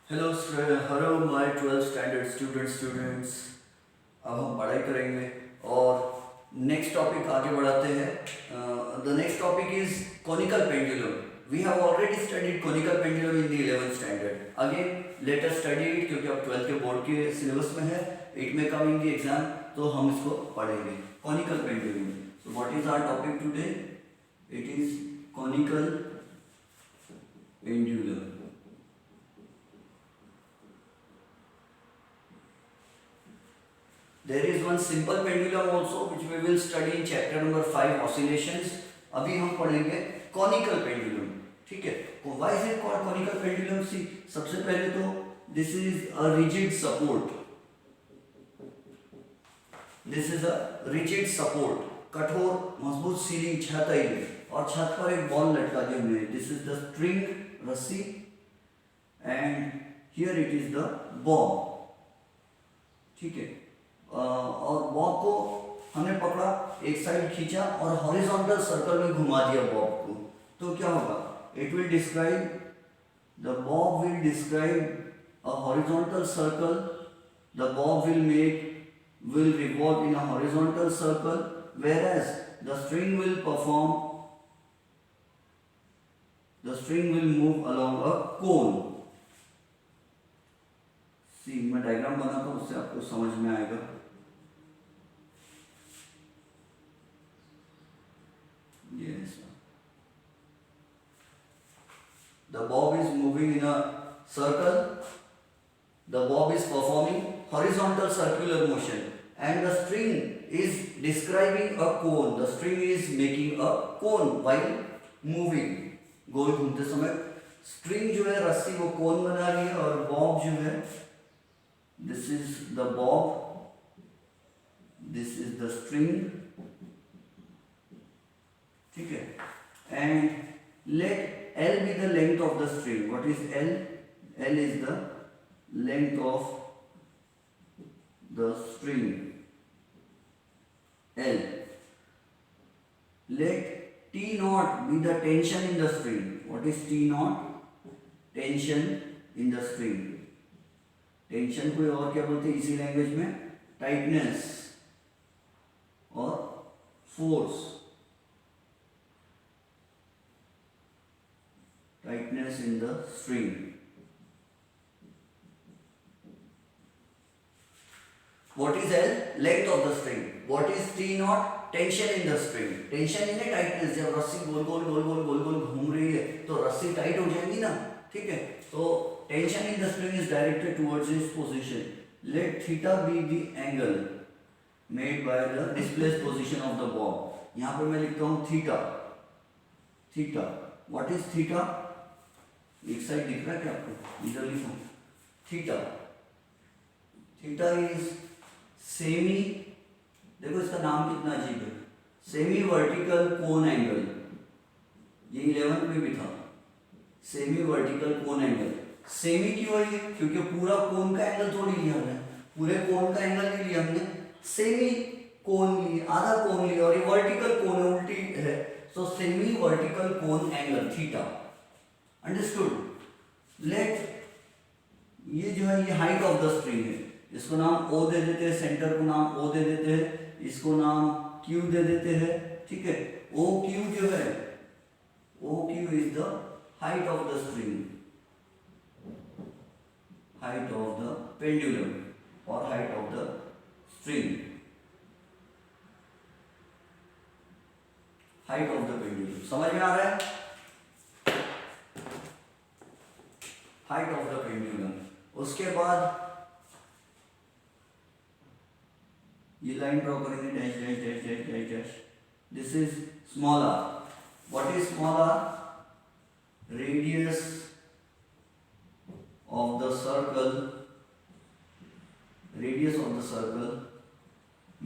Hello my 12th standard students. अब हम पढ़ाई करेंगे और नेक्स्ट टॉपिक आगे बढ़ाते हैं। The next topic is conical pendulum. We have already studied conical pendulum in the 11th standard. Again let us study it, क्योंकि अब 12th के बोर्ड के सिलेबस में है, इट में कम इन द एग्जाम, तो हम इसको पढ़ेंगे। Conical pendulum, so what is our topic today? It is conical pendulum. There is one simple pendulum also which we will study in chapter number 5 oscillations. अभी हम पढ़ेंगे conical pendulum, ठीक है? Why is it called conical pendulum? See, सबसे पहले तो this is a rigid support. This is a rigid support. कठोर मजबूत सीलिंग छत है ये, और छत पर एक बॉल लटका दिए हुए हैं. This is the string रस्सी and here it is the bob, ठीक है? और बॉब को हमने पकड़ा, एक साइड खींचा और हॉरिजॉन्टल सर्कल में घुमा दिया बॉब को, तो क्या होगा? It will describe, the Bob will describe a horizontal circle. The Bob will revolve in a horizontal circle, whereas the string will move along a cone. सी, मैं डायग्राम बनाता हूँ, उससे आपको समझ में आएगा. Yes. The bob is moving in a circle. The bob is performing horizontal circular motion, and the string is describing a cone. The string is making a cone while moving. गोल घूमते समय string जो है, रस्सी, वो कोन बना रही है, और बॉब जो है, this is the bob, this is the string, ठीक है? And let L be the length of the string. What is L? L is the length of the string. L. Let T naught be the tension in the string. What is T naught? Tension in the string. Tension को और क्या बोलते हैं इसी language में? Tightness और force. tightness in the string. What is L? Length of the string. What is T naught? Tension in the string. Tension in the tightness. जब रस्सी गोल गोल गोल गोल गोल गोल घूम रही है तो रस्सी टाइट हो जाएगी ना, ठीक है? तो tension in the string is directed towards its position. Let theta be the angle made by the displaced position of the bob. यहाँ पर मैं लिखता हूँ theta. Theta. What is theta? एक साइड दिख रहा है क्या आपको? इधर लिखो थीटा. थीटा इज सेमी, देखो इसका नाम कितना अजीब है, सेमी वर्टिकल कोन एंगल. ये 11th में भी था, semi vertical cone angle. Semi क्यों है? क्योंकि पूरा कोन का एंगल थोड़ी लिया हमने, पूरे कोन का एंगल नहीं लिया हमने, सेमी कोन लिए, आधा कोन लिया, और ये वर्टिकल कोन है, उल्टी है, so semi vertical cone angle theta. Understood? Let, ये जो है ये हाइट ऑफ द स्ट्रिंग है, इसको नाम O दे देते हैं, सेंटर को नाम O दे देते हैं, इसको नाम Q दे देते हैं, ठीक है? OQ जो है, OQ is the height of the string, height of the pendulum और height of the string, height of the pendulum. समझ में आ रहा है? Height of the pendulum. उसके बाद ये लाइन ड्रॉ करेंगे, dash dash dash dash dash dash. This is small R. What is small R? Radius of the circle, radius of the circle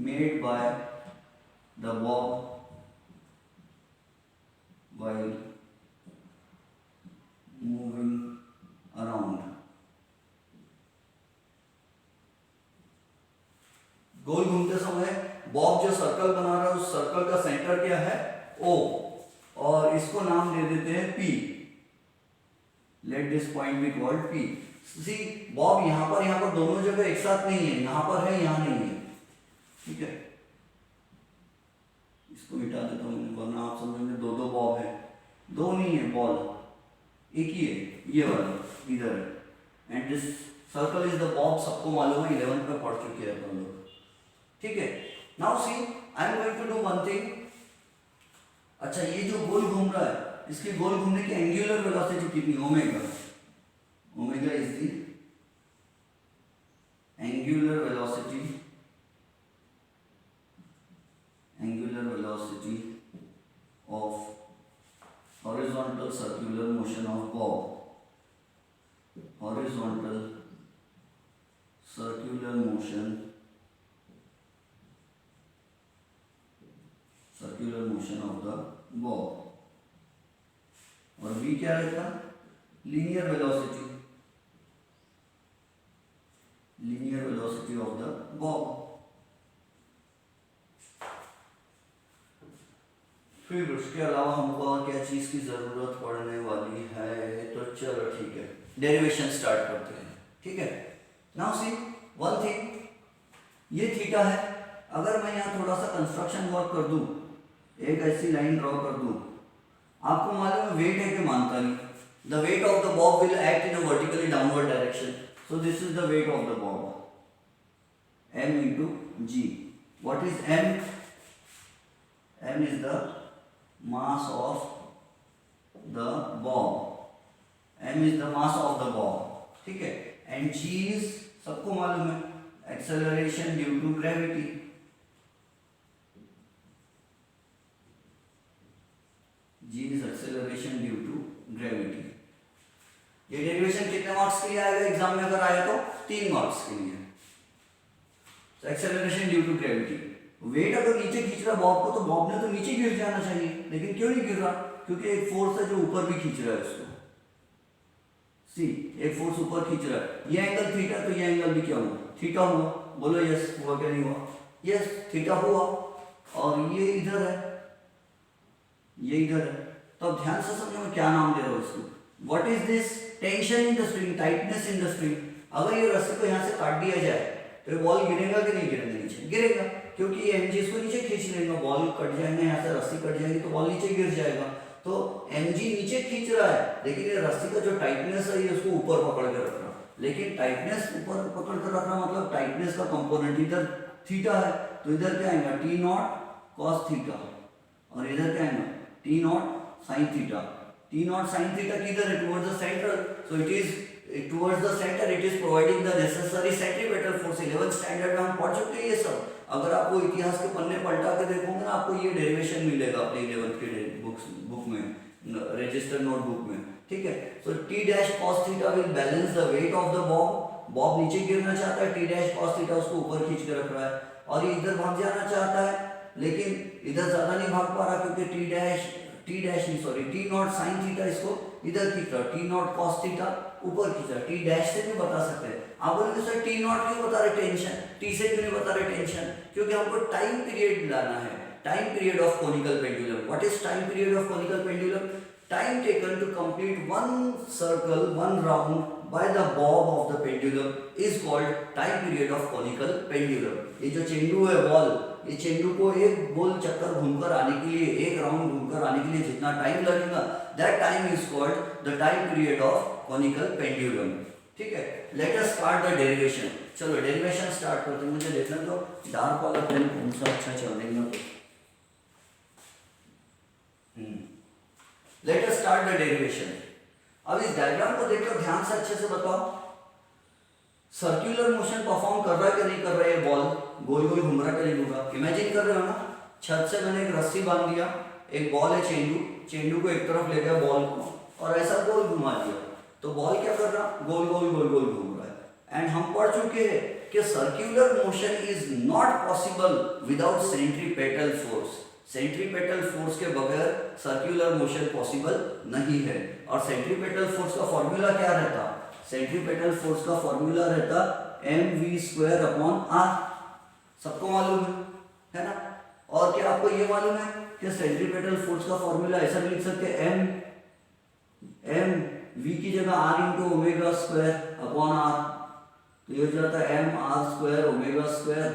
made by the bob while moving around. गोल घूमते समय Bob जो circle बना रहा है, उस circle का centre क्या है? O, और इसको नाम दे देते हैं P. Let this point be called P. See bob यहाँ पर दोनों जगह एक साथ नहीं है, यहाँ पर है यहाँ नहीं है, ठीक है। इसको मिटा देता हूँ वरना आप समझेंगे दो दो बॉब है, दो नहीं है बॉल, एक ही है, ये वाला इधर है। And this circle is the Bob, सबको मालूम है, 11th में पढ़ चुके हैं अपन लोग, ठीक है। Now see I am going to do one thing. अच्छा ये जो गोल घूम रहा है, इसकी गोल घूमने की एंगुलर वेलोसिटी कितनी, omega. Omega is the angular velocity, angular velocity of horizontal circular motion of bob, horizontal circular motion of the bob, और v क्या रहेगा, linear velocity of the bob। फिर उसके अलावा हमको और क्या चीज की जरूरत पड़ने वाली है, तो चलो ठीक है डेरिवेशन स्टार्ट करते हैं, ठीक है। नाउ सी वन थिंग, ये थीटा है, अगर मैं यहाँ थोड़ा सा कंस्ट्रक्शन वर्क कर दूं, एक ऐसी लाइन ड्रॉ कर दूं, आपको मालूम है वेट है कि मानता नहीं, the weight of the Bob will act in a vertically downward direction, so this is the weight of the Bob, m into g। what is m? m is the mass of the bob, m is the mass of the bob, ठीक है। and g is सबको मालूम है, acceleration due to gravity, g is acceleration due to gravity। ये derivation कितने marks के लिए आएगा एग्जाम में, अगर आया तो 3 मार्क्स के लिए। Acceleration due to gravity, weight अगर नीचे खींच रहा बॉब को, तो बॉब ने तो नीचे गिर जाना चाहिए, लेकिन क्यों नहीं गिर रहा, क्योंकि एक फोर्स है जो ऊपर भी खींच रहा है उसको। सी एक फोर्स ऊपर खींच रहा है, ये एंगल थीटा, तो ये एंगल भी क्या हुआ, थीटा हुआ। बोलो यस हुआ क्या नहीं हुआ, यस थीटा हुआ। और ये इधर है, ये इधर है, तो अब ध्यान से समझो मैं क्या नाम दे रहा हूँ इसको। What is this, tension in the string, tightness in the string. अगर ये रस्सी को यहाँ से काट दिया जाए तो ये बॉल गिरेगा कि नहीं गिरेगा, नीचे गिरेगा, क्योंकि ये mg इसको नीचे खींच लेगा, बॉल कट जाएगा, यहाँ से रस्सी कट जाएगी तो बॉल नीचे गिर जाएगा। तो mg नीचे खींच रहा है, लेकिन ये रस्सी का जो टाइटनेस है ये उसको ऊपर पकड़ के रख रहा है। लेकिन टाइटनेस ऊपर पकड़ कर रखना मतलब टाइटनेस का कंपोनेंट इधर थीटा है, तो इधर क्या आएगा टी नॉट कॉस थीटा, और इधर क्या आएगा T not sine theta. T not sine theta किधर है, towards the centre, so it is towards the center, it is providing the necessary centripetal force। 11th standard में हम पढ़ चुके हैं ये सब। अगर आपको इतिहास के पन्ने पलटा के देखोगे ना, आपको ये डेरिवेशन मिलेगा अपने 11th के बुक में, रजिस्टर नोटबुक में, ठीक है। So T dash cos theta will balance the weight of the bob. Bob नीचे गिरना चाहता है, टी डैश कॉस थीटा उसको ऊपर खींच के रख रहा है, और ये इधर भाग जाना चाहता है, लेकिन इधर ज्यादा नहीं भाग पा रहा, क्योंकि टी डैश नहीं sorry T not sine theta इसको इधर खींच रहा, टी नॉट कॉस थीटा ऊपर खींच रहा। टी डैश से भी बता सकते हैं आप, बोलेंगे सर टी नॉट क्यों बता रहे टेंशन, टी से क्यों नहीं बता रहे टेंशन, क्योंकि हमको टाइम पीरियड लाना है, time period of conical pendulum. What is time period of conical pendulum, time taken to complete one circle, one round by the bob of the pendulum is called time period of conical pendulum। ये जो चेंडू है ball, ये चेंडू को एक गोल चक्कर घूमकर आने के लिए, एक राउंड घूमकर आने के लिए जितना टाइम लगेगा, that time is called the time period of conical pendulum, ठीक है। Let us start the derivation। चलो डेरिवेशन स्टार्ट करते हैं। मुझे देखना तो डार्क वाला पेन कौन सा अच्छा चलेगा। Let us start the derivation। अब इस डायग्राम को देखकर ध्यान से अच्छे से बताओ, सर्कुलर मोशन परफॉर्म कर रहा है कि नहीं कर रहा है, ये बॉल गोल गोल घूम रहा है कि नहीं घूम रहा। इमेजिन कर रहे हो ना, छत से मैंने एक रस्सी बांध दिया, एक बॉल है चेंडू, चेंडू को एक तरफ ले गया बॉल को, और ऐसा गोल घुमा दिया, तो बॉल क्या कर रहा, गोल गोल गोल गोल घूम रहा है। एंड हम पढ़ चुके हैं कि circular motion is not possible without centripetal force. Centripetal force के बगैर सर्कुलर मोशन पॉसिबल नहीं है। और सेंट्रीपेटल फोर्स का फॉर्मूला क्या रहता, सेंट्रीपेटल फोर्स का फॉर्मूला रहता mv²/r, सबको मालूम है ना। और क्या आपको ये मालूम है कि सेंट्रीपेटल फोर्स का फॉर्मूला ऐसा भी लिख सकते हैं m v की जगह r into omega square upon r, तो ये हो जाता है M R square omega square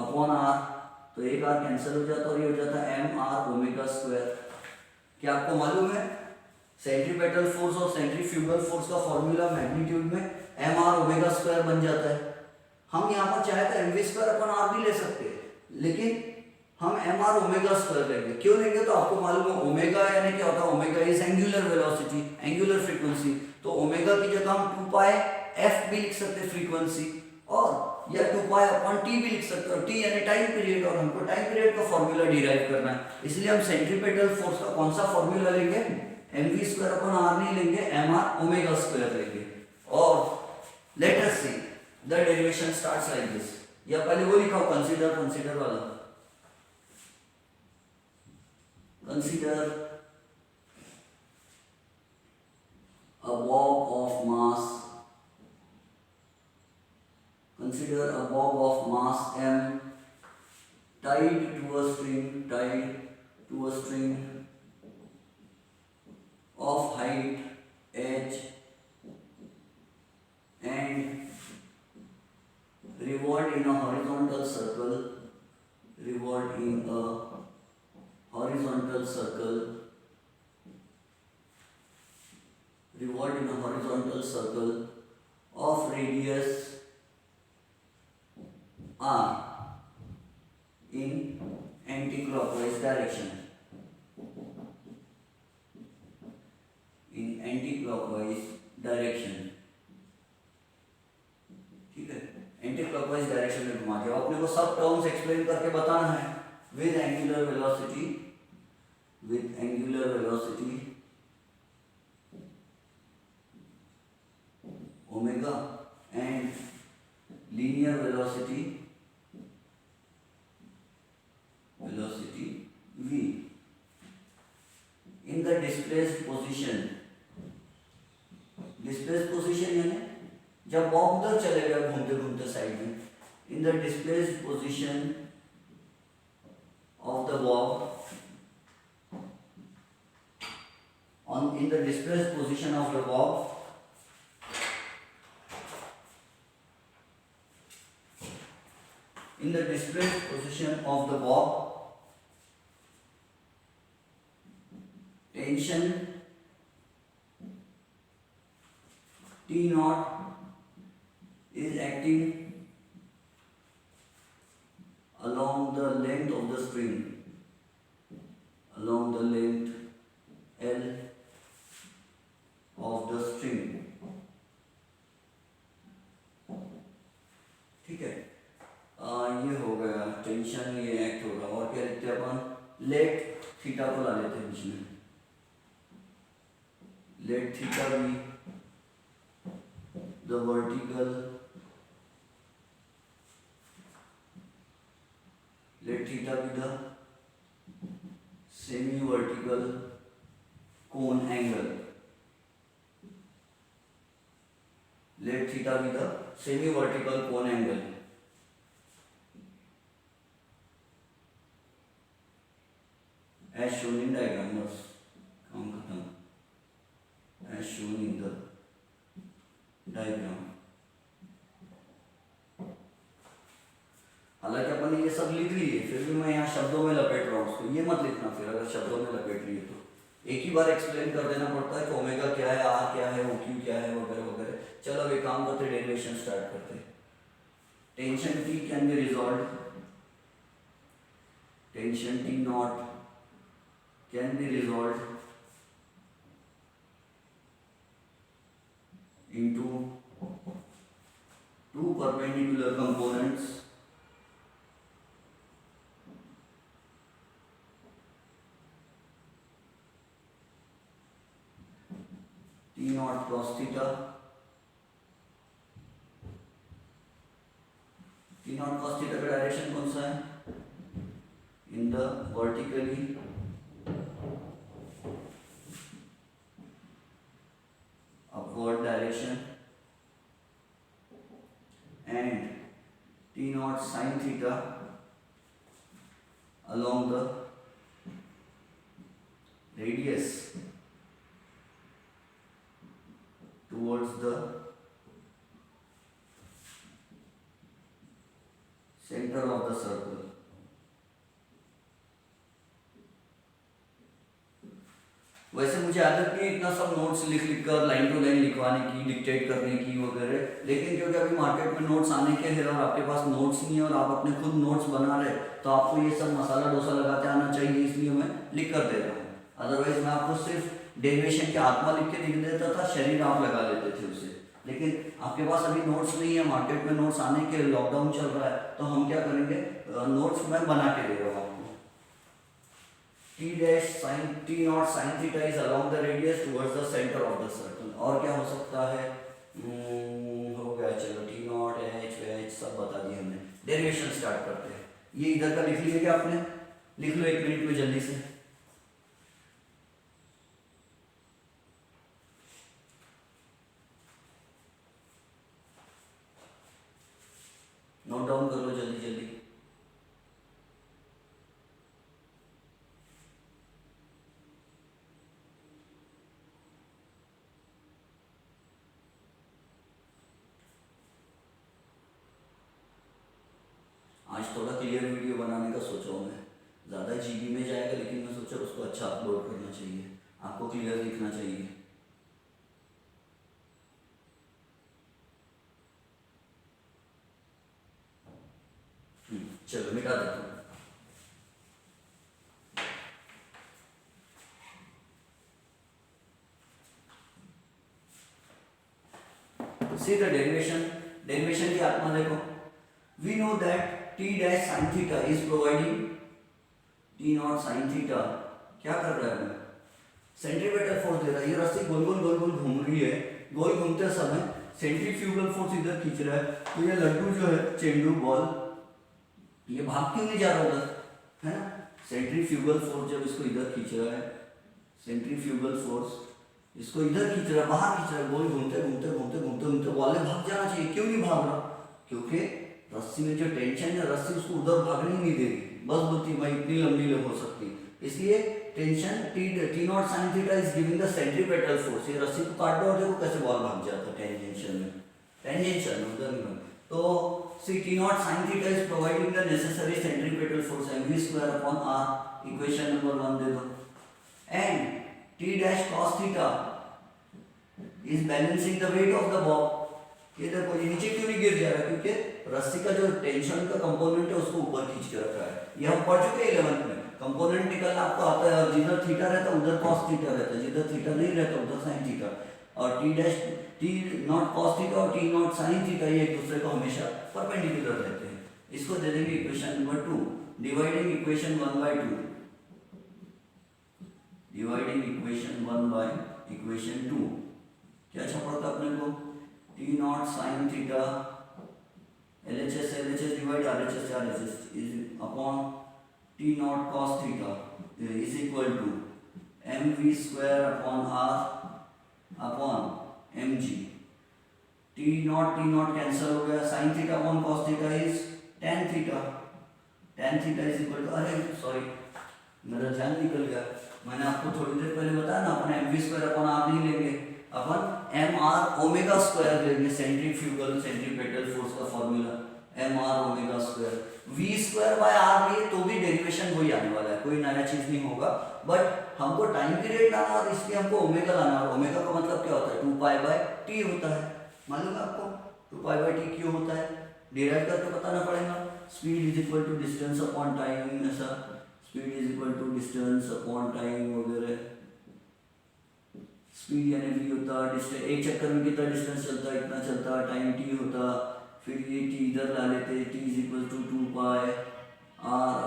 upon r, तो एक r कैंसिल हो जाता है और ये हो जाता है एम आर ओमेगा स्क्वायर। क्या आपको मालूम है सेंट्रीपेटल फोर्स और सेंट्रीफ्यूगल फोर्स का फॉर्मूला मैग्नीट्यूड में एम आर ओमेगा स्क्वायर बन जाता है। हम यहाँ पर चाहे तो M V square upon R भी ले सकते हैं, लेकिन हम एम आर ओमेगा स्क्वायर लेंगे। क्यों लेंगे? तो आपको मालूम है ओमेगा यानी क्या होता है, omega is angular velocity, angular frequency, तो ओमेगा की जगह हम 2 पाई एफ भी लिख सकते हैं फ्रीक्वेंसी, और या 2 पाई अपॉन टी भी लिख सकते हो, टी यानी टाइम पीरियड, और हमको टाइम पीरियड का फॉर्मूला डिराइव करना है, इसलिए हम सेंट्रीपेटल फोर्स का कौन सा फॉर्मूला लेंगे, M V square upon R नहीं लेंगे, एम आर ओमेगा स्क्वायर लेंगे। और let us see the derivation starts like this, या पहले वो लिखा हो कंसीडर वाला, consider a bob of mass, consider a bob of mass m tied to a string of height h and revolved in a horizontal circle, revolved in a horizontal circle, revolved in a horizontal circle of radius r in anti-clockwise direction, in anti-clockwise direction, ठीक है, anti clockwise direction में घुमा दिया। अपने को सब terms explain करके बताना है with angular velocity, with angular velocity omega and linear velocity v in the displaced position यानी जब बॉब उधर चलेगा घूमते घूमते साइड में, in the displaced position of the bob, in the displaced position of the bob, in the displaced position of the bob, tension T naught is acting along the length of the string, along the length L of the string, ठीक है। ये हो गया tension, ये act होगा, और क्या लिखते हैं अपन, लेट थीटा को ला लेते हैं बीच में, लेट थीटा भी the vertical, let theta be the semi-vertical cone angle, let theta be the semi-vertical cone angle, as shown in diagram, बस काम खत्म, as shown in the diagram। हालांकि अपन ये सब लिख लिए, फिर भी मैं यहाँ शब्दों में लपेट रहा हूँ उसको, ये मत लिखना फिर अगर शब्दों में लपेट लिए तो, एक ही बार एक्सप्लेन कर देना पड़ता है कि ओमेगा क्या है, आर क्या है, ओ क्यू क्या है, वगैरह वगैरह। चलो अब एक काम करते, डेरिवेशन स्टार्ट करते। Tension T can be resolve, tension T not can be resolve into two perpendicular components, T naught cos theta, T naught cos theta का डायरेक्शन कौन सा है, in the vertically upward direction, and T naught sin theta along the radius towards the center of the circle. वैसे मुझे आदत नहीं है इतना सब नोट्स लिख कर लाइन टू लाइन लिखवाने की, डिक्टेट करने की वगैरह, लेकिन क्योंकि अभी मार्केट में नोट्स आने के हैं और आपके पास नोट्स नहीं है और आप अपने खुद नोट्स बना रहे, तो आपको ये सब मसाला डोसा लगाते आना चाहिए, इसलिए मैं लिख कर दे रहा हूँ। अदरवाइज मैं आपको सिर्फ डेरिवेशन की आत्मा लिख के लिख देता था, शरीर आप लगा लेते थे उसे। लेकिन आपके पास अभी नोट्स नहीं है, मार्केट में नोट्स आने के, लॉकडाउन चल रहा है, तो हम क्या करेंगे, नोट्स मैं बना के दे रहा हूँ आपको। T dash sin T naught sin theta is along the radius towards the center of the circle। और क्या हो सकता है, हो गया, चलो T naught H सब बता दिए हमने। डेरिवेशन स्टार्ट करते हैं। ये इधर का लिख लिया क्या आपने, लिख लो 1 मिनट में जल्दी से। नोट डाउन कर लो जल्दी जल्दी। आज थोड़ा क्लियर वीडियो बनाने का सोचा हूँ मैं, ज़्यादा जीबी में जाएगा, लेकिन मैं सोचा उसको अच्छा अपलोड करना चाहिए, आपको क्लियर दिखना चाहिए। चलो मिटा देता हूँ। See the derivation की आत्मा देखो। We know that T dash sin theta is providing T naught sin theta क्या कर रहा है, सेंट्रीपेटल फोर्स दे रहा है। ये रस्सी गोल गोल गोल गोल घूम रही है, गोल घूमते समय सेंट्रीफ्यूगल फोर्स इधर खींच रहा है, तो ये लड्डू जो है, चेंडू बॉल, ये भाग क्यों नहीं जा रहा उधर, है ना। सेंट्रीफ्यूगल फोर्स जब इसको इधर खींच रहा है, सेंट्रीफ्यूगल फोर्स इसको इधर खींच रहा है, बाहर खींच रहा है, गोल घूमते घूमते घूमते घूमते घूमते बॉल में भाग जाना चाहिए, क्यों नहीं भाग रहा, क्योंकि रस्सी में जो टेंशन है, रस्सी उसको उधर भागने ही नहीं दे रही, बस बोलती मैं इतनी लंबी हो सकती, इसलिए tension T not sine theta is giving the centripetal force. ये रस्सी को काट दो और देखो कैसे बॉल भाग जाता है टेंजेंशियल में, टेंजेंशियल में उधर में। तो सी T not sine theta is providing the necessary centripetal force mv²/r, equation number 1 दे दो। And T dash cos theta is balancing the weight of the ball. ये देखो ये नीचे क्यों नहीं गिर जा रहा, क्योंकि रस्सी का जो टेंशन का कंपोनेंट है उसको ऊपर खींच के रखा है। ये हम पढ़ चुके हैं 11th में, कंपोनेंट निकलना आपको आता है, और जिधर थीटा रहता है उधर cos थीटा रहता है, जिधर थीटा नहीं रहता उधर sin थीटा। और T नॉट cos थीटा और T नॉट sin थीटा ये एक दूसरे को हमेशा परपेंडिकुलर रहते हैं। इसको दे देंगे equation number 2, dividing equation 1/2, dividing equation 1/इक्वेशन 2। क्या छपड़ा था अपने को, T not sine theta LHS divide RHS is upon T not cos theta is equal to mv²/r upon mg। T not cancel हो गया, sine theta upon cos theta is tan theta, tan theta is equal to, अरे sorry मेरा ध्यान निकल गया, मैंने आपको थोड़ी देर पहले बताया ना, अपन mv²/r नहीं लेंगे, अपन mr ओमेगा² लेंगे, सेंट्रीपेटल फोर्स का फॉर्मूला mr²। v²/r लिए तो भी डेरिवेशन वही आने वाला है, कोई नया चीज नहीं होगा, बट हमको टाइम पीरियड लाना और इसलिए हमको ओमेगा लाना, और ओमेगा का मतलब क्या होता है, 2π/t होता है, मालूम है आपको 2π/t क्यों होता है, डिराइव करके बताना पड़ेगा। Speed is equal to distance upon time, ऐसा speed is equal to distance upon time वगैरह, स्पीड यानी v होता, डिस्टेंस एक चक्कर में कितना डिस्टेंस चलता है, इतना चलता, टाइम t होता, फिर ये t इधर ला लेते, t is equal to 2π/r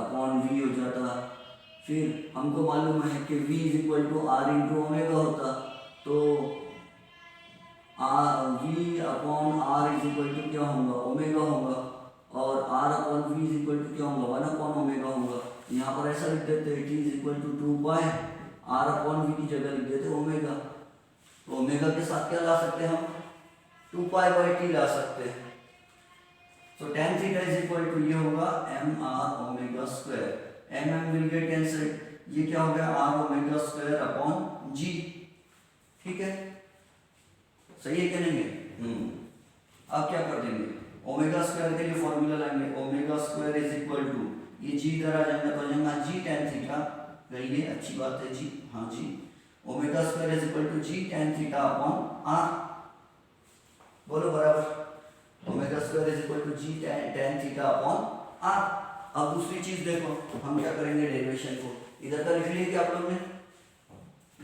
upon v हो जाता, फिर हमको मालूम है कि v is equal to r into omega होता, तो v upon r is equal to क्या होगा, ओमेगा होगा, और r upon v is equal to क्या होगा, 1 अपॉन ओमेगा होगा। यहाँ पर ऐसा लिख देते हैं t is equal to 2π, r upon v की जगह लिख देते ओमेगा, तो ओमेगा के साथ क्या ला सकते हैं हम, 2π/t ला सकते हैं, तो tan theta is equal to ये होगा mr², mm will get cancelled, ये क्या हो गया r ओमेगा² अपॉन g, ठीक है। सही है कि नहीं है? अब क्या कर देंगे, ओमेगा स्क्वायर के लिए फॉर्मूला लाएंगे, omega square is equal to, ये जी इधर आ जाएगा तो आ जाएगा जी टेन थीटा, कहिए अच्छी बात है जी, हाँ जी, omega square is equal to G tan theta upon R, बोलो बराबर, omega square is equal to G tan theta upon R. अब दूसरी चीज देखो, हम क्या करेंगे डेरिवेशन को, इधर का लिख लिया क्या आप लोग ने,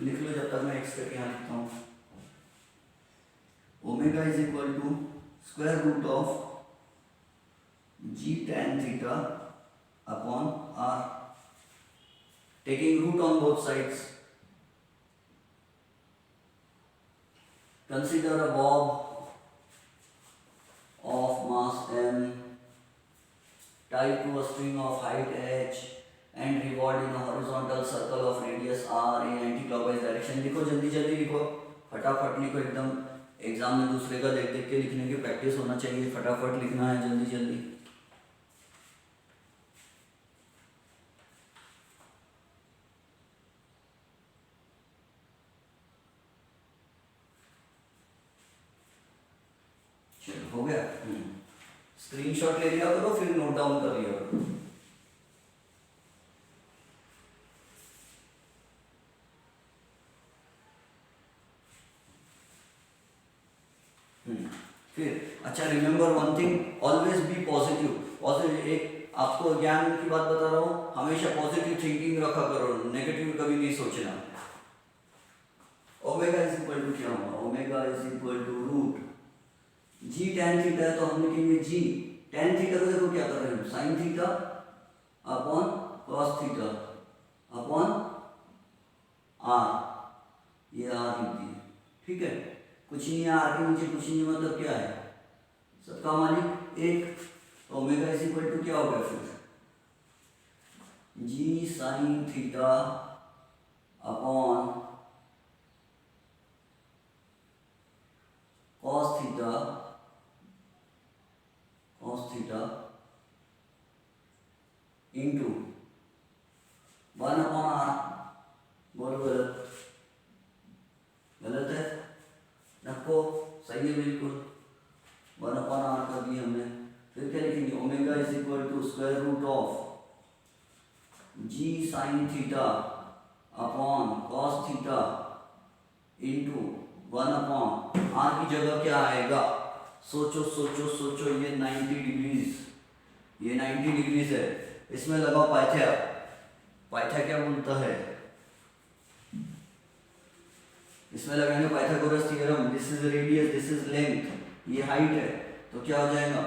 लिख लो जब तक मैं एक्स करके यहाँ लिखता हूँ, omega is equal to square root of G tan theta upon R, taking root on both sides, consider a bob of mass m tied to a string of height h and revolved in a horizontal circle of radius r in anti-clockwise direction। लिखो जल्दी जल्दी लिखो, फटाफट लिखो, एकदम exam में दूसरे का देख देख के लिखने की प्रैक्टिस होना चाहिए, फटाफट लिखना है जल्दी जल्दी। चलो हो गया, स्क्रीनशॉट ले लिया करो, फिर नोट डाउन कर लिया करो। फिर अच्छा, remember one thing, always be positive. Positive, एक आपको ज्ञान की बात बता रहा हूँ, हमेशा पॉजिटिव थिंकिंग रखा करो, नेगेटिव कभी नहीं सोचना। ओमेगा इज इक्वल टू क्या होगा, omega is equal to root G tan theta है तो हम लिखेंगे जी टेन थीटा को देखो क्या कर रहे हैं, sine theta upon cos theta upon R, ये आर लिख दिए, ठीक है, कुछ नहीं है, आर के नीचे कुछ नहीं, मतलब क्या है, सबका मालिक एक, तो ओमेगा इज इक्वल टू क्या होगा फिर, G sine theta upon cos theta, cos theta into one upon R, बोलो गलत, गलत है, रखो, सही है बिल्कुल, वन अपॉन आर कर दिया हमने। फिर क्या लिखेंगे, omega is equal to square root of G sine theta upon cos theta into one upon R की जगह क्या आएगा, सोचो सोचो सोचो, ये 90 डिग्रीज, ये 90 डिग्रीज है, इसमें लगाओ पाइथा, पाइथा क्या बोलता है, इसमें लगाएंगे Pythagoras theorem, this is radius this is length, ये हाइट है, तो क्या हो जाएगा,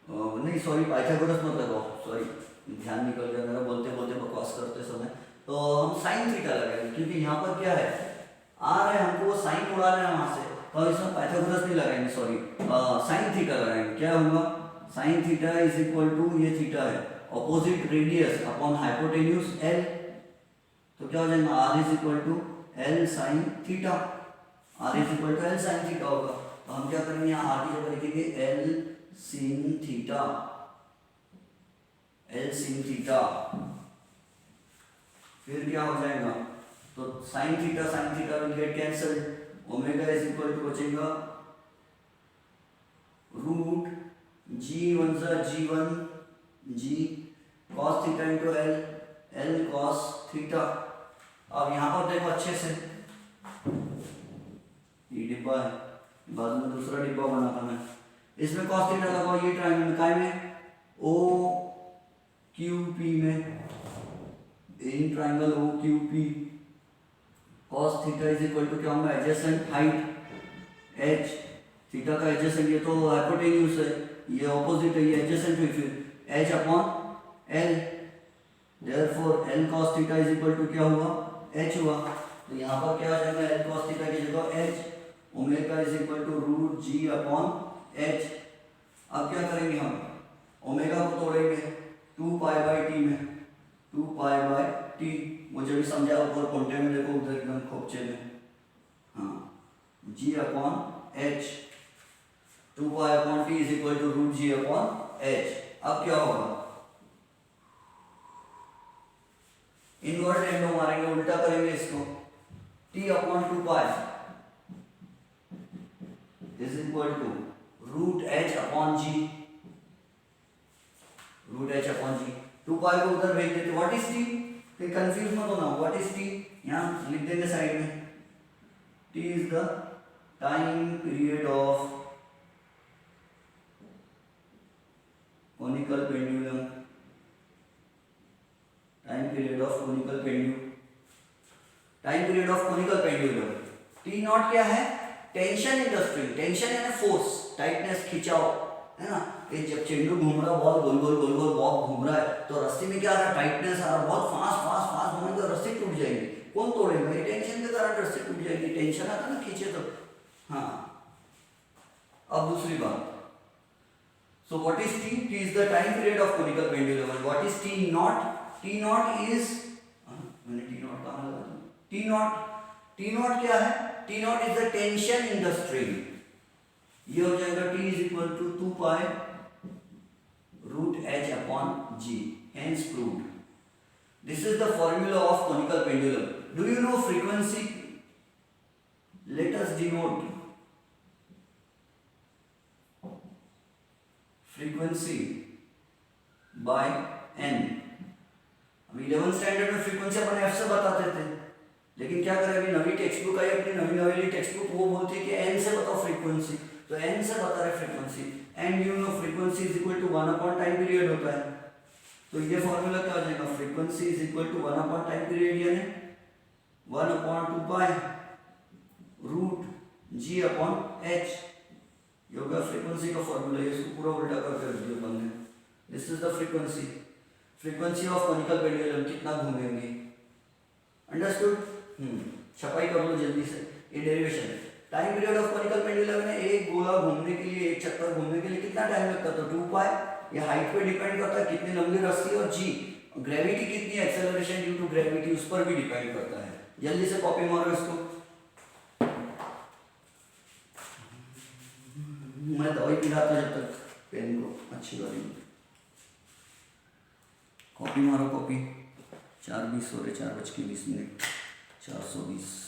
नहीं सॉरी पाइथागोरस मत लगाओ, सॉरी ध्यान निकल गया मेरा बोलते बोलते बकवास करते समय, तो हम साइन थीटा लगाएंगे, क्योंकि यहाँ पर क्या है, आर है, हमको वो साइन उड़ाना है वहां से, तो इसमें पाइथागोरस नहीं लगाएंगे, सॉरी साइन थीटा लगाएंगे, क्या होगा, sine theta is equal to, ये थीटा है, opposite radius upon hypotenuse L, तो क्या हो जाएगा, R is equal to L sine theta, R is equal to L sine theta होगा, तो हम क्या करेंगे, यहाँ आर की जगह लिखेंगे L sin theta, L sin theta, फिर क्या हो जाएगा, तो sine theta will get cancelled, omega is equal to बचेगा रूट जी वन सा G one G cos theta into L, L cos theta. अब यहाँ पर देखो अच्छे से, ये डिब्बा है, बाद में दूसरा डिब्बा बनाता मैं, इसमें कॉस थीटा लगाओ, ये ट्रायंगल काय में, ओ क्यू पी में, in triangle O Q P, cos theta is equal to क्या होगा, एडजेसेंट हाइट h, थीटा का एडजेसेंट, ये तो हाइपोटेन्यूज है, ये ऑपोजिट है, ये एडजेसेंट हुई, फिर h upon l, therefore l cos theta is equal to क्या हुआ, h हुआ, तो यहाँ पर क्या आ जाएगा, l cos थीटा की जगह h, omega is equal to root g upon h। अब क्या करेंगे हम, ओमेगा को तोड़ेंगे 2 पाई बाई टी में, 2 पाई बाई टी, मुझे भी समझा ऊपर कोंटे में देखो, उधर एकदम खोपचे में, हाँ, g upon h, 2 pi upon T is equal to root g upon h। अब क्या होगा, इनवर्ट एंडो मारेंगे, उल्टा करेंगे इसको, t upon 2 pi, is equal to root H upon G, root H upon G. 2 pi को उधर भेज देते। व्हाट इज टी, फिर कंफ्यूज मत होना, व्हाट इज टी यहाँ लिख देंगे साइड में। T is the time period of conical pendulum, time period of conical pendulum, time period of conical pendulum. T not क्या है, tension in the string, tension यानी फोर्स, टाइटनेस, खिंचाव, है ना। ये जब चेंडू घूम रहा है, बॉल गोल गोल गोल गोल बॉल घूम रहा है, तो रस्सी में क्या आ रहा है, टाइटनेस आ रहा है, बहुत फास्ट फास्ट फास्ट घूमेंगे तो रस्सी टूट जाएगी। कौन तोड़ेगा, ये टेंशन के कारण रस्सी टूट जाएगी, टेंशन आता ना खींचे तो। हाँ, अब दूसरी बात, so what is t, t is the time period of conical pendulum, and what is t naught, t naught is, मैंने t naught कहाँ लगा, t naught, t naught क्या है, t naught is the tension in the string। ये हो जाएगा t is equal to 2 pi root h upon g, hence proved। This is the formula of conical pendulum। Do you know frequency? Let us denote frequency by n। अब 11th standard में frequency अपन f से बताते थे, लेकिन क्या करें, अभी नवी text book आई, अपनी नवी नवेली टेक्स्ट बुक, वो बोलती है कि n से बताओ फ्रीक्वेंसी, तो n से बता रहे frequency, and you know frequency is equal to 1 upon time period होता है। तो ये फॉर्मूला क्या हो जाएगा, frequency is equal to 1 upon time period, यानी 1 अपॉन 2 pi root g upon h। ये होगा फ्रीक्वेंसी का फॉर्मूला, इसको पूरा उल्टा करके रख दिया अपन ने। This is the frequency, frequency of conical pendulum, कितना घूमेंगे, अंडरस्टूड। छपाई कर लो जल्दी से, ये डेरिवेशन है। Time period of conical pendulum में एक गोला घूमने के लिए, एक चक्कर घूमने के लिए कितना टाइम लगता था, 2 पाई। ये हाइट पे डिपेंड करता है, कितनी लंबी रस्सी, और जी ग्रेविटी कितनी, एक्सेलरेशन ड्यू टू ग्रेविटी, उस पर भी डिपेंड करता है। जल्दी से कॉपी मारो इसको, मैं दवाई पिलाता जब तक पेन को अच्छी वाली। कॉपी मारो, कॉपी। 4:20 हो रहे, 4:20, 420।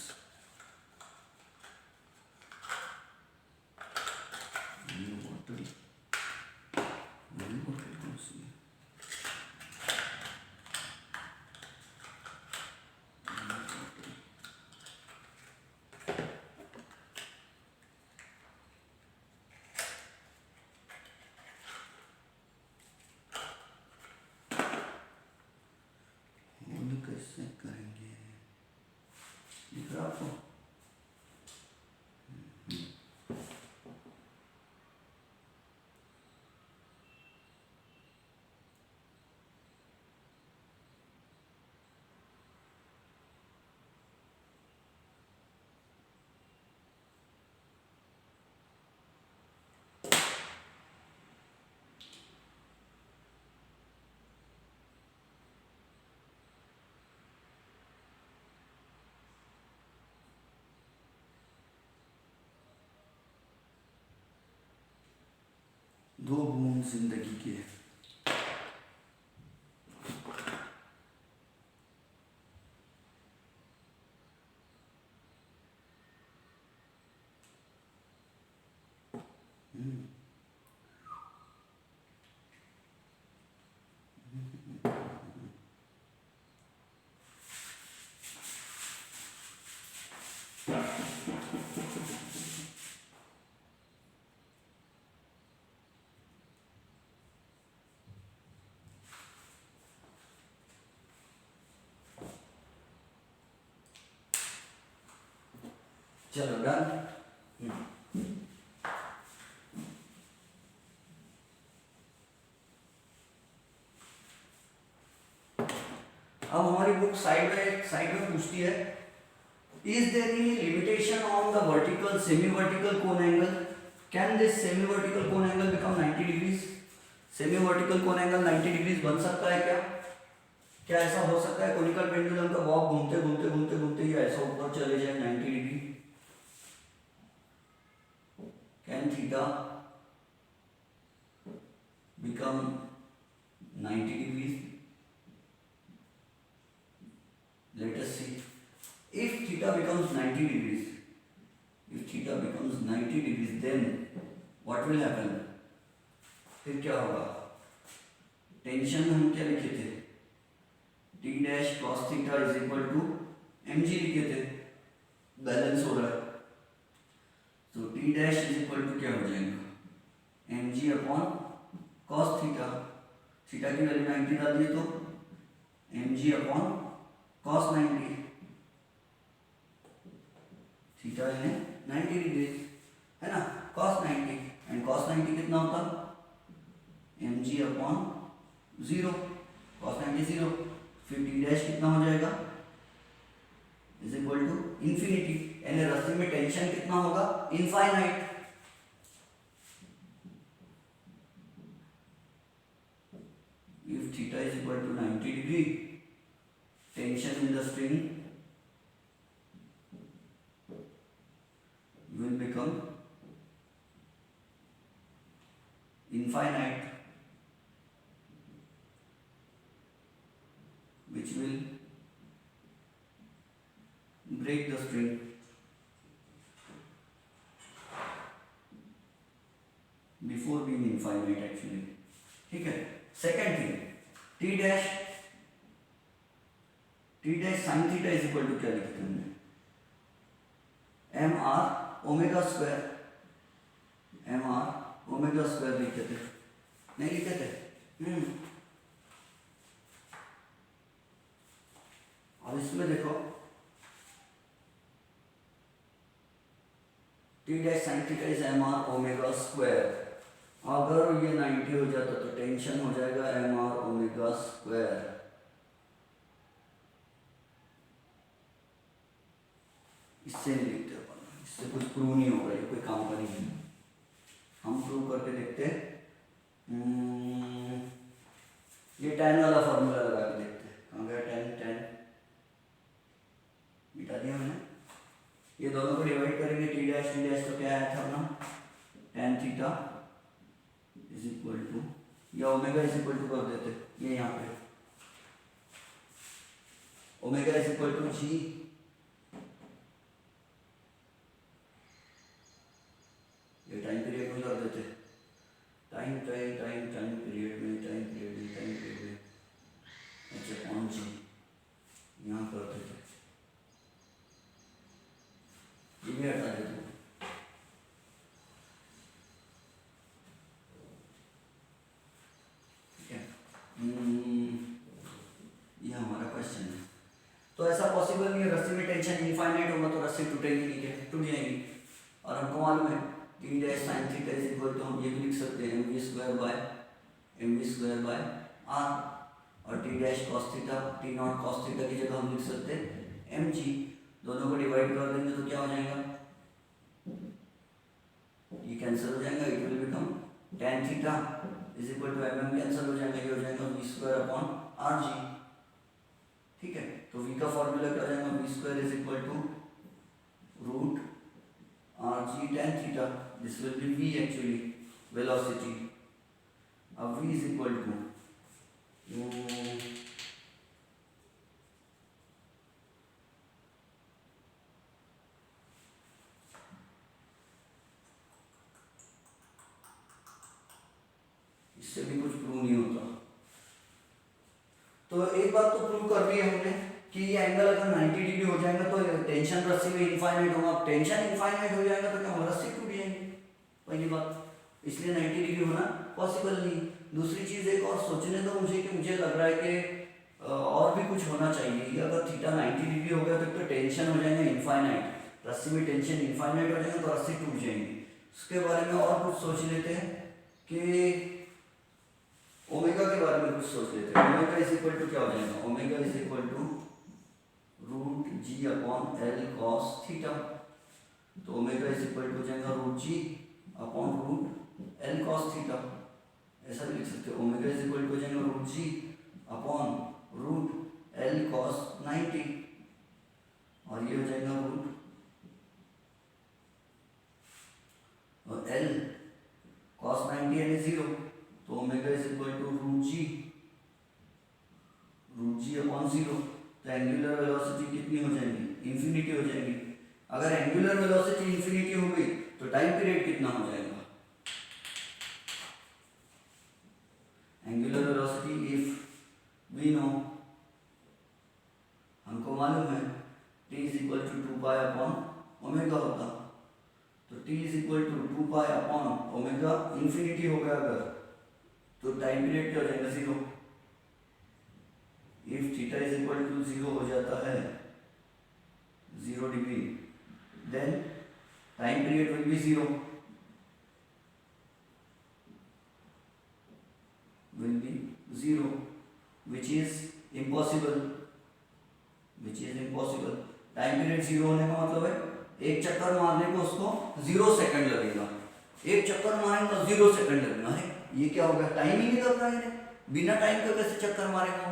कैसे करेंगे, दिख रहा आपको? दो बूंद जिंदगी के, चलो डन। अब हमारी बुक साइड में पूछती है, is there any limitation on the vertical semi vertical cone angle, can this semi vertical cone angle become 90 degrees, semi vertical cone angle 90 degrees बन सकता है क्या? क्या ऐसा हो सकता है कोनिकल पेंडुलम का बॉब घूमते घूमते घूमते घूमते ही ऐसा ऊपर चले जाए 90 degree? Can theta become 90 degrees? Let us see. If theta becomes 90 degrees, if theta becomes 90 degrees, then what will happen, फिर क्या होगा, टेंशन में हम क्या लिखे थे, T dash cos theta is equal to M G लिखे थे, बैलेंस हो रहा है, तो T dash is equal to क्या हो जाएगा, M G upon cos theta, theta की वैल्यू 90 डाल दिए तो M G upon cos 90, theta है 90 डिग्री है ना, कॉस 90, एंड कॉस 90 कितना होता, एम जी अपॉन 0, कॉस 90 0, फिर टी डैश कितना हो जाएगा, इज इक्वल टू इंफिनिटी, यानी रस्सी में टेंशन कितना होगा, infinite. If theta is equal to 90 degree, tension in the string will become infinite, which will break the string. Before being infinite actually, ठीक है। Second thing, T dash sine theta is equal to क्या लिखते हैं हमने, M R omega square, M R omega square लिखे थे, नहीं लिखे थे, अब इसमें देखो T dash sine theta is M R omega square, अगर ये 90 हो जाता तो टेंशन हो जाएगा एम आर ओमेगा स्क्वायर, इससे नहीं लिखते अपन, इससे कुछ प्रूव नहीं होगा, ये कोई काम का नहीं है, हम प्रूव करके देखते हैं, ये tan वाला फॉर्मूला लगा के देखते हैं, कहाँ गया tan मिटा दिया मैंने, ये दोनों को डिवाइड करेंगे, टी डैश तो क्या आया था अपना, tan theta is equal to, या ओमेगा इज इक्वल टू कर देते, ये यहाँ पे omega is equal to G, ये टाइम पीरियड में कर देते, टाइम पीरियड में अच्छा कौन सी यहाँ कर देते, ये भी हटा देते, ठीक है। ये हमारा क्वेश्चन है, तो ऐसा पॉसिबल नहीं है, रस्सी में टेंशन इनफाइनाइट होगा तो रस्सी टूटेगी नहीं, क्या टूट जाएगी, और हमको मालूम है T dash sine theta is equal to, हम ये भी लिख सकते हैं M V square by R, और T dash cos theta, T not cos theta की जगह हम लिख सकते हैं एम जी, दोनों को डिवाइड कर देंगे तो क्या हो जाएगा, ये कैंसिल हो जाएगा, it will become tan theta is equal to M cancel हो जाएगा, ये हो जाएगा V square upon R G, ठीक है। तो वी का फॉर्मूला क्या हो जाएगा, V square is equal to root R G tan theta, this will be V actually velocity, अब वी इज इक्वल टू इससे भी कुछ प्रूव नहीं होता, तो एक बात तो प्रूव कर दी हमने कि ये एंगल अगर 90 डिग्री हो जाएगा तो टेंशन रस्सी में इनफाइनाइट होगा, टेंशन इनफाइनाइट हो जाएगा तो क्या होगा, रस्सी टूट जाएगी, पहली बात, इसलिए 90 डिग्री होना पॉसिबल नहीं। दूसरी चीज़ एक और सोचने दो मुझे, कि मुझे लग रहा है कि और भी कुछ होना चाहिए, कि अगर थीटा 90 डिग्री हो गया तो टेंशन हो जाएगा इनफाइनाइट, रस्सी में टेंशन इनफाइनाइट हो जाएगा तो रस्सी टूट जाएगी, उसके बारे में और कुछ सोच लेते हैं, कि ओमेगा के बारे में कुछ सोच लेते हैं, ओमेगा इज इक्वल टू क्या हो जाएगा, omega is equal to root G upon L cos theta, तो ओमेगा इज इक्वल टू हो जाएगा root G upon root L cos theta, ऐसा भी लिख सकते हो, ओमेगा इज इक्वल टू हो जाएगा root G upon root L cos 90, और ये हो जाएगा रूट एल कॉस 90 यानी 0, तो omega is equal to root G upon 0, तो एंगुलर वेलोसिटी कितनी हो जाएगी, इन्फिनिटी हो जाएगी। अगर एंगुलर वेलोसिटी इन्फिनिटी हो गई तो टाइम ओमेगा होता, तो t is equal to 2 pi upon omega infinity हो गया अगर, तो टाइम पीरियड क्या हो जाएगा 0। If theta is equal to 0 हो जाता है 0 degree, then time period will be 0, will be 0, which is impossible, time period 0 होने का मतलब है एक चक्कर मारने को उसको 0 सेकंड लगेगा, एक चक्कर मारेंगे 0 सेकंड लगेगा। है ये क्या हो गया, टाइम ही नहीं लग रहा है, बिना टाइम के कैसे चक्कर मारेगा,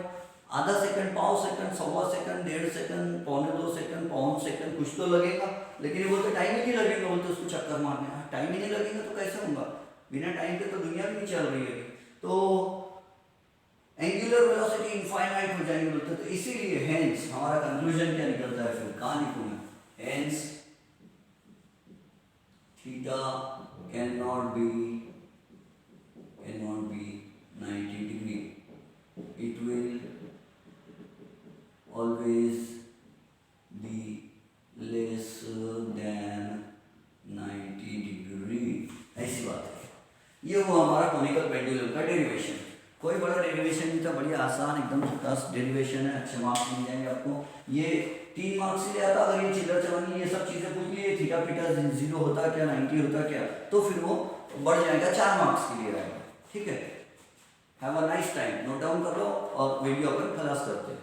आधा सेकंड, पाव सेकंड, सवा सेकंड, 1.5 सेकंड, 1.25 सेकंड, 1 सेकंड कुछ तो लगेगा, लेकिन ये बोलते टाइम ही नहीं लगेगा, बोलते उसको चक्कर मारने, टाइम ही नहीं लगेगा तो कैसे होगा, बिना टाइम के तो दुनिया भी नहीं चल रही है। तो एंगुलर वेलोसिटी इनफाइनाइट हो जाएंगे बोलते, तो इसीलिए हेंस हमारा कंक्लूजन क्या निकलता है, फिर कहाँ लिखूंगा, hence theta can not be 90 degree, it will always be less than 90 degree, ऐसी बात है। ये हुआ हमारा कोनिकल पेंडुलम का डेरिवेशन, कोई बड़ा डेरिवेशन नहीं था, बढ़िया आसान एकदम छोटा डेरिवेशन है, अच्छे मार्क्स मिल जाएंगे आपको। ये 3 मार्क्स से आता, अगर ये चिल्लर चवन्नी ये सब चीज़ें पूछ लिए, थीटा पीटा 0 होता क्या, 90 होता क्या, तो फिर वो बढ़ जाएगा, 4 मार्क्स के लिए आएगा। ठीक है, have a nice time, note down कर लो और वीडियो अपन खलास करते हैं।